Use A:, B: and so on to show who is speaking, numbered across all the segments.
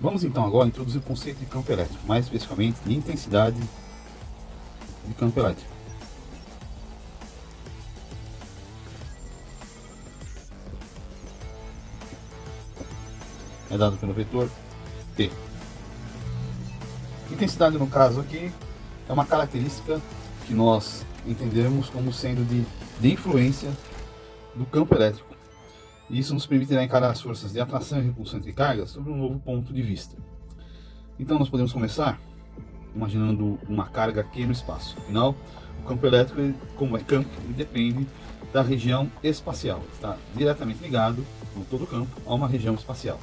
A: Vamos então agora introduzir o conceito de campo elétrico, mais especificamente de intensidade de campo elétrico. É dado pelo vetor T. Intensidade, no caso aqui, é uma característica que nós entendemos como sendo de influência do campo elétrico. E isso nos permitirá encarar as forças de atração e repulsão entre cargas sob um novo ponto de vista. Então nós podemos começar imaginando uma carga Q no espaço. Afinal, o campo elétrico, como é campo, ele depende da região espacial. Está diretamente ligado, no todo o campo, a uma região espacial.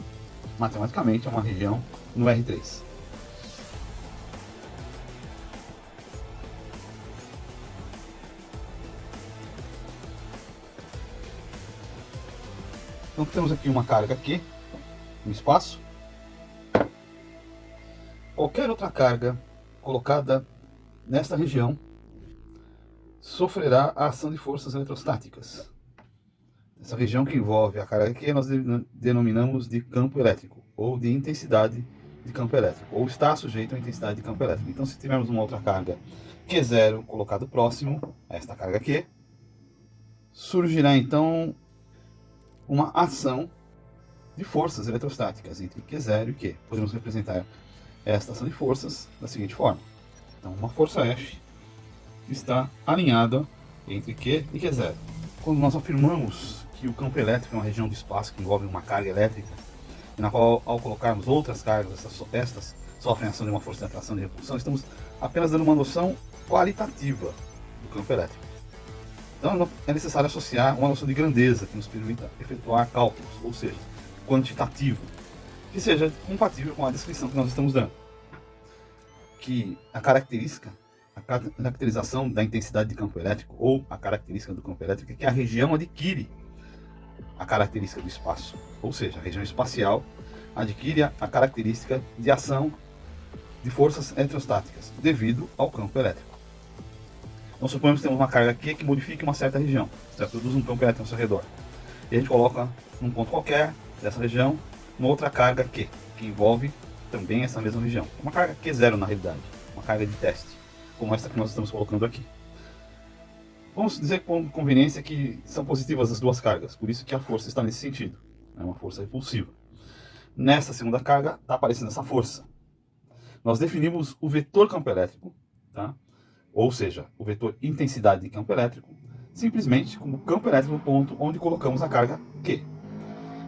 A: Matematicamente, é uma região no R3. Então temos aqui uma carga Q no espaço. Qualquer outra carga colocada nesta região sofrerá a ação de forças eletrostáticas. Essa região que envolve a carga Q nós denominamos de campo elétrico, ou de intensidade de campo elétrico, ou está sujeito à intensidade de campo elétrico. Então, se tivermos uma outra carga Q0 colocado próximo a esta carga Q, surgirá então uma ação de forças eletrostáticas entre Q0 e Q. Podemos representar esta ação de forças da seguinte forma. Então, uma força F está alinhada entre Q e Q0. Quando nós afirmamos que o campo elétrico é uma região do espaço que envolve uma carga elétrica, na qual, ao colocarmos outras cargas, estas sofrem a ação de uma força de atração e de repulsão, estamos apenas dando uma noção qualitativa do campo elétrico. Então é necessário associar uma noção de grandeza que nos permita efetuar cálculos, ou seja, quantitativo, que seja compatível com a descrição que nós estamos dando. Que a caracterização da intensidade de campo elétrico, ou a característica do campo elétrico, é que a região adquire a característica do espaço, ou seja, a região espacial adquire a característica de ação de forças eletrostáticas devido ao campo elétrico. Então suponhamos que temos uma carga Q que modifique uma certa região, produz um campo elétrico ao seu redor. E a gente coloca num ponto qualquer dessa região uma outra carga Q, que envolve também essa mesma região. Uma carga Q0 na realidade, uma carga de teste, como essa que nós estamos colocando aqui. Vamos dizer com conveniência que são positivas as duas cargas, por isso que a força está nesse sentido, é uma força repulsiva. Nessa segunda carga está aparecendo essa força. Nós definimos o vetor campo elétrico, tá? Ou seja, o vetor intensidade de campo elétrico, simplesmente como campo elétrico no ponto onde colocamos a carga Q.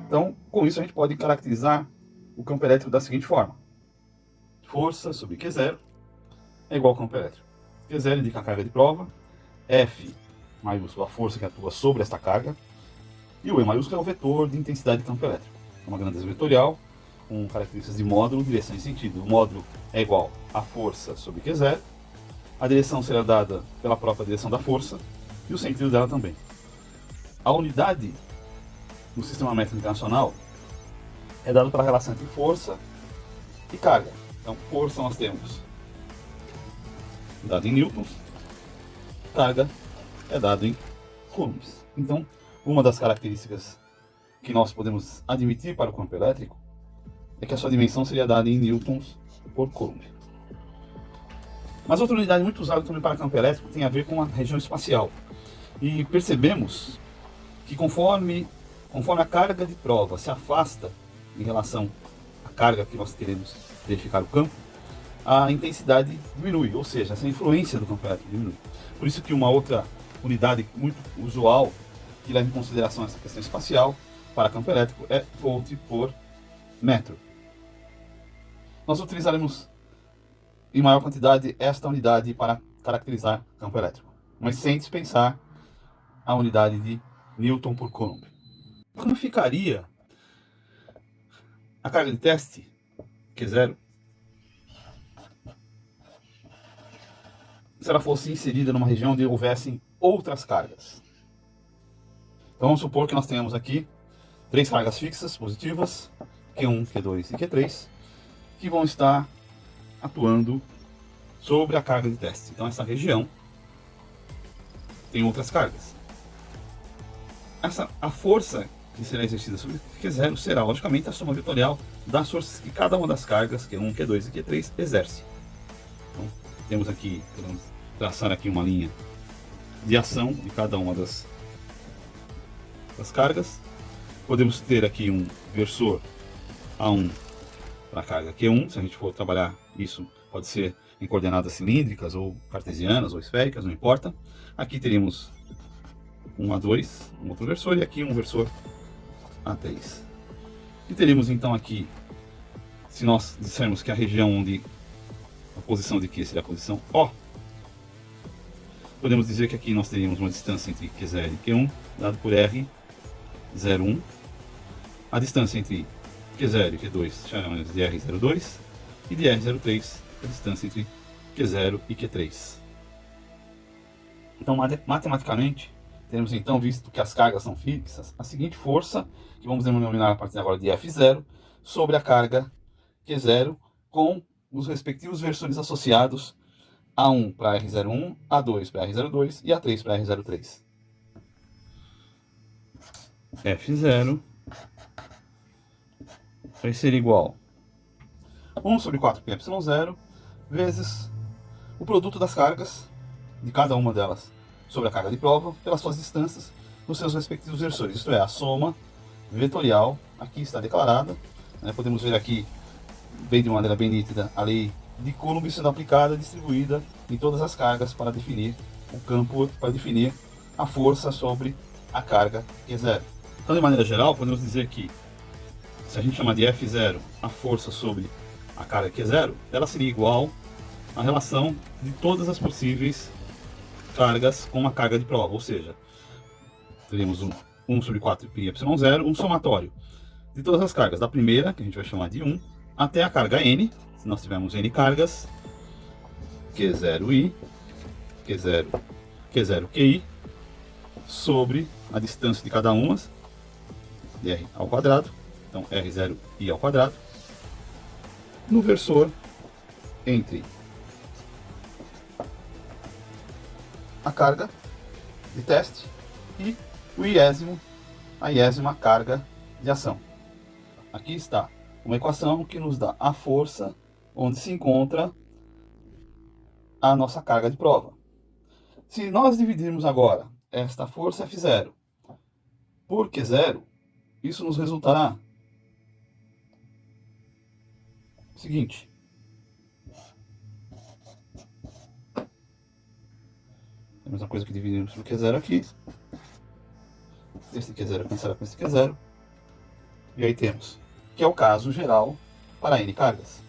A: Então, com isso a gente pode caracterizar o campo elétrico da seguinte forma. Força sobre Q0 é igual ao campo elétrico. Q0 indica a carga de prova, F maiúsculo a força que atua sobre esta carga, e o E maiúsculo é o vetor de intensidade de campo elétrico. É uma grandeza vetorial, com características de módulo, direção e sentido. O módulo é igual a força sobre Q0, a direção será dada pela própria direção da força, e o sentido dela também. A unidade no sistema métrico internacional é dada pela relação entre força e carga. Então, força nós temos dado em newtons, carga é dado em coulombs. Então, uma das características que nós podemos admitir para o campo elétrico é que a sua dimensão seria dada em newtons por coulomb. Mas outra unidade muito usada também para campo elétrico tem a ver com a região espacial. E percebemos que conforme a carga de prova se afasta em relação à carga que nós queremos verificar o campo, a intensidade diminui, ou seja, essa influência do campo elétrico diminui. Por isso que uma outra unidade muito usual que leva em consideração essa questão espacial para campo elétrico é volt por metro. Nós utilizaremos em maior quantidade esta unidade para caracterizar campo elétrico, mas sem dispensar a unidade de newton por coulomb. Como ficaria a carga de teste Q0 se ela fosse inserida numa região onde houvessem outras cargas? Então vamos supor que nós tenhamos aqui três cargas fixas positivas, Q1, Q2 e Q3, que vão estar atuando sobre a carga de teste. Então essa região tem outras cargas. A força que será exercida sobre Q0 será, logicamente, a soma vetorial das forças que cada uma das cargas, Q1, Q2 e Q3, exerce. Então, temos aqui, podemos traçar aqui uma linha de ação de cada uma das cargas. Podemos ter aqui um versor A1 para a carga Q1, se a gente for trabalhar isso, pode ser em coordenadas cilíndricas ou cartesianas ou esféricas, não importa. Aqui teríamos um A2, um outro versor, e aqui um versor A3. E teríamos então aqui, se nós dissermos que a região onde a posição de Q seria a posição O, podemos dizer que aqui nós teríamos uma distância entre Q0 e Q1, dado por R01. A distância entre Q0 e Q2 chamamos de R02, e de R03 a distância entre Q0 e Q3. Então, matematicamente, temos então, visto que as cargas são fixas, a seguinte força, que vamos denominar a partir de agora de F0, sobre a carga Q0, com os respectivos versores associados, A1 para R01, A2 para R02 e A3 para R03. F0 vai ser igual a 1 sobre 4πε0 vezes o produto das cargas de cada uma delas sobre a carga de prova pelas suas distâncias nos seus respectivos versores, isto é, a soma vetorial aqui está declarada, né? Podemos ver aqui, bem de maneira bem nítida, a lei de Coulomb sendo aplicada, distribuída em todas as cargas para definir o campo, para definir a força sobre a carga Q0. Então, de maneira geral, podemos dizer que se a gente chamar de F0 a força sobre a carga Q0, ela seria igual à relação de todas as possíveis cargas com uma carga de prova, ou seja, teríamos 1 sobre 4πε0, um somatório de todas as cargas, da primeira, que a gente vai chamar de 1, até a carga N, se nós tivermos N cargas, Q0i, Q0QI, sobre a distância de cada uma, de R ao quadrado, então R0i ao quadrado, no versor entre a carga de teste e a iésima carga de ação. Aqui está uma equação que nos dá a força onde se encontra a nossa carga de prova. Se nós dividirmos agora esta força F0 por Q0, isso nos resultará o seguinte. Temos a coisa que dividimos por Q0 aqui. Esse Q0 cancelará com esse Q0. E aí temos, que é o caso geral para N cargas.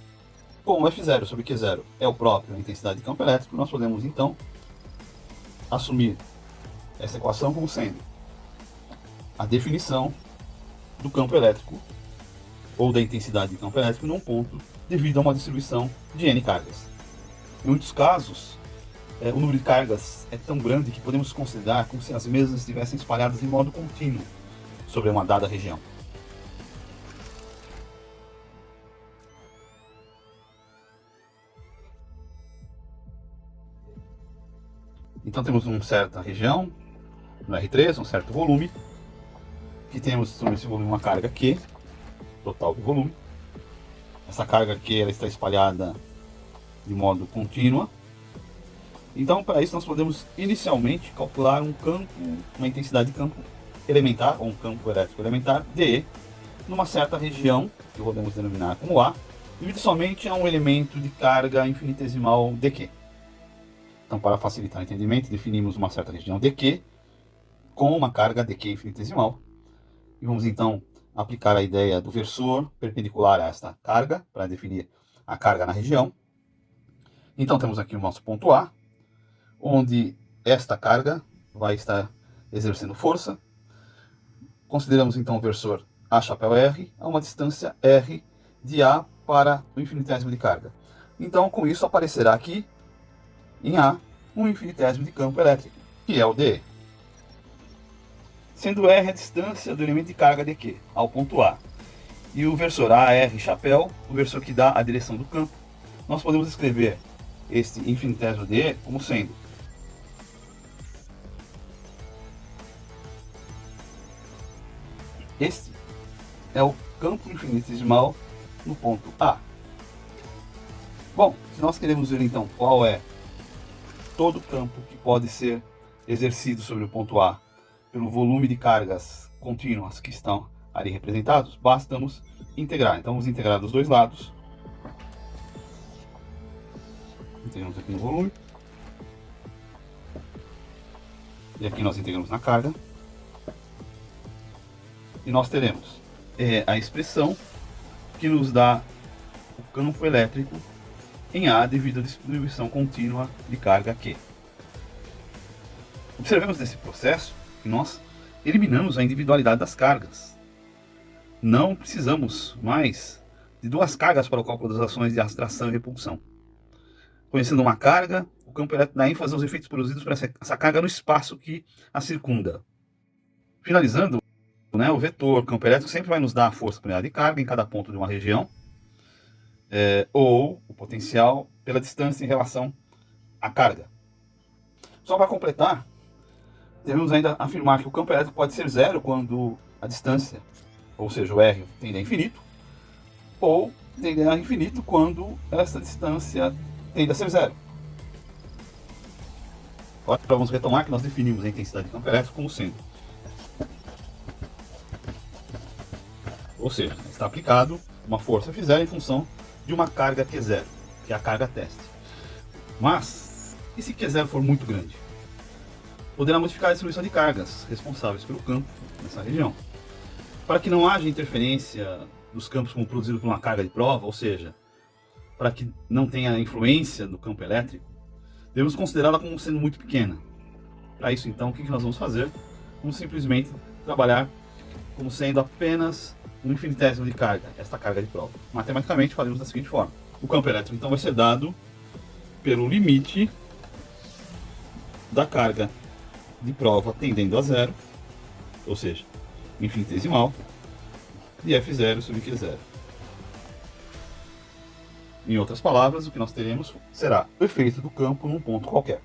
A: Como F0 sobre Q0 é o próprio da intensidade de campo elétrico, nós podemos então assumir essa equação como sendo a definição do campo elétrico ou da intensidade de campo elétrico num ponto devido a uma distribuição de N cargas. Em muitos casos, o número de cargas é tão grande que podemos considerar como se as mesmas estivessem espalhadas em modo contínuo sobre uma dada região. Então temos uma certa região, no R3, um certo volume, que temos sobre esse volume uma carga Q, total do volume. Essa carga Q ela está espalhada de modo contínuo. Então, para isso, nós podemos inicialmente calcular um campo, uma intensidade de campo elementar, ou um campo elétrico elementar, DE, numa certa região, que podemos denominar como A, devido somente a um elemento de carga infinitesimal dQ. Então, para facilitar o entendimento, definimos uma certa região dQ com uma carga dQ infinitesimal. E vamos então aplicar a ideia do versor perpendicular a esta carga, para definir a carga na região. Então, temos aqui o nosso ponto A, onde esta carga vai estar exercendo força. Consideramos então o versor A chapéu R a uma distância R de A para o infinitésimo de carga. Então, com isso, aparecerá aqui em A um infinitésimo de campo elétrico, que é o DE. Sendo R a distância do elemento de carga dQ ao ponto A, e o versor AR chapéu, o versor que dá a direção do campo, nós podemos escrever este infinitésimo DE como sendo Este é o campo infinitesimal no ponto A. Bom, se nós queremos ver então qual é todo o campo que pode ser exercido sobre o ponto A pelo volume de cargas contínuas que estão ali representados, bastamos integrar. Então vamos integrar dos dois lados. Integramos aqui no volume. E aqui nós integramos na carga. E nós teremos a expressão que nos dá o campo elétrico em A devido à distribuição contínua de carga Q. Observemos nesse processo que nós eliminamos a individualidade das cargas. Não precisamos mais de duas cargas para o cálculo das ações de atração e repulsão. Conhecendo uma carga, o campo elétrico dá ênfase aos efeitos produzidos por essa carga no espaço que a circunda. Finalizando, o vetor campo elétrico sempre vai nos dar a força por unidade de carga em cada ponto de uma região, ou o potencial pela distância em relação à carga. Só para completar, devemos ainda afirmar que o campo elétrico pode ser zero quando a distância, ou seja, o R, tende a infinito, ou tende a infinito quando essa distância tende a ser zero. Agora vamos retomar que nós definimos a intensidade de campo elétrico como sendo, ou seja, está aplicado uma força F0 em função de uma carga Q0, que é a carga teste. Mas, e se Q0 for muito grande? Poderá modificar a distribuição de cargas responsáveis pelo campo nessa região. Para que não haja interferência dos campos como produzido por uma carga de prova, ou seja, para que não tenha influência do campo elétrico, devemos considerá-la como sendo muito pequena. Para isso, então, o que nós vamos fazer? Vamos simplesmente trabalhar como sendo apenas um infinitésimo de carga, esta carga de prova. Matematicamente, faremos da seguinte forma. O campo elétrico, então, vai ser dado pelo limite da carga de prova tendendo a zero, ou seja, infinitesimal, de F0 sobre Q0. Em outras palavras, o que nós teremos será o efeito do campo num ponto qualquer.